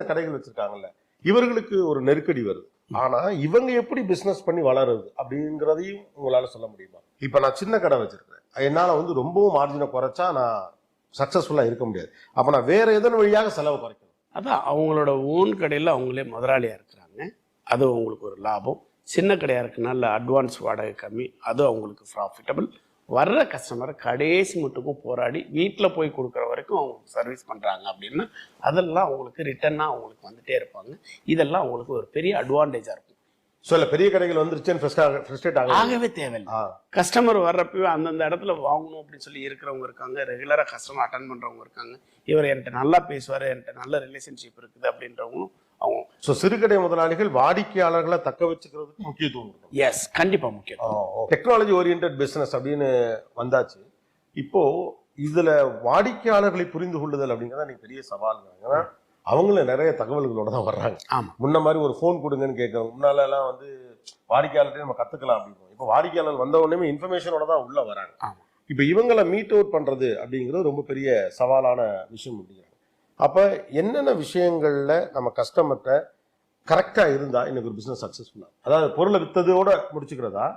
கடைகள் வச்சிருக்காங்கல்ல, இவர்களுக்கு ஒரு நெருக்கடி வருது. ஆனா இவங்க எப்படி பிசினஸ் பண்ணி வளருது அப்படிங்கிறதையும் உங்களால சொல்ல முடியுமா? இப்ப நான் சின்ன கடை வச்சிருக்கேன், என்னால வந்து ரொம்பவும் மார்ஜினை குறைச்சா நான் சக்சஸ்ஃபுல்லா இருக்க முடியாது. அப்ப நான் வேற எதன் வழியாக செலவு குறைக்கணும்? அதான் அவங்களோட ஓன் கடையில் அவங்களே முதலாளியாக இருக்கிறாங்க, அது அவங்களுக்கு ஒரு லாபம். சின்ன கடையாக இருக்கனால அட்வான்ஸ் வாடகை கம்மி, அது அவங்களுக்கு ப்ராஃபிட்டபிள். வர்ற கஸ்டமரை கடைசி மட்டுக்கும் போராடி வீட்டில் போய் கொடுக்குற வரைக்கும் அவங்க சர்வீஸ் பண்ணுறாங்க அப்படின்னா அதெல்லாம் அவங்களுக்கு ரிட்டர்னாக அவங்களுக்கு வந்துட்டே இருப்பாங்க. இதெல்லாம் அவங்களுக்கு ஒரு பெரிய அட்வான்டேஜாக இருக்கும். ஸோ இல்லை பெரிய கடைகள் வந்துருச்சுன்னு ஃப்ரஸ்ட்ரேட் ஆகவே தேவையில்லை. கஸ்டமர் வர்றப்பவே அந்தந்த இடத்துல வாங்கணும் அப்படின்னு சொல்லி இருக்கிறவங்க இருக்காங்க, ரெகுலராக கஸ்டமர் அட்டன் பண்ணுறவங்க இருக்காங்க. இவர் என்கிட்ட நல்லா பேசுவார், என்கிட்ட நல்ல ரிலேஷன்ஷிப் இருக்குது அப்படின்றவங்களும் அவங்க. ஸோ சிறுகடை முதலாளிகள் வாடிக்கையாளர்களை தக்க வச்சுக்கிறதுக்கு முக்கியத்துவம் கொடுக்கணும். எஸ், கண்டிப்பாக முக்கியம். டெக்னாலஜி ஓரியன்ட் பிசினஸ் அப்படின்னு வந்தாச்சு. இப்போ இதுல வாடிக்கையாளர்களை புரிந்து கொள்ளுதல் அப்படிங்கிறத நீங்க பெரிய சவால். ஏன்னா அவங்களும் நிறைய தகவல்களோட தான் வர்றாங்க. ஆமா, முன்ன மாதிரி ஒரு ஃபோன் கொடுங்கன்னு கேட்கறோம். முன்னால எல்லாம் வந்து வாடிக்கையாளர்கிட்ட நம்ம கத்துக்கலாம் அப்படின்னு. இப்போ வாடிக்கையாளர் வந்த உடனே இன்ஃபர்மேஷனோட தான் உள்ள வராங்க. ஆமா. இப்போ இவங்களை மீட் அவுட் பண்றது அப்படிங்கிறது ரொம்ப பெரிய சவாலான விஷயம் அப்படிங்கிறாங்க. அப்ப என்னென்ன விஷயங்கள்ல நம்ம கஸ்டமர்கிட்ட கரெக்டா இருந்தா இன்னைக்கு ஒரு பிசினஸ் சக்சஸ்ஃபுல்லா, அதாவது பொருளை வித்ததோட முடிச்சுக்கிறதா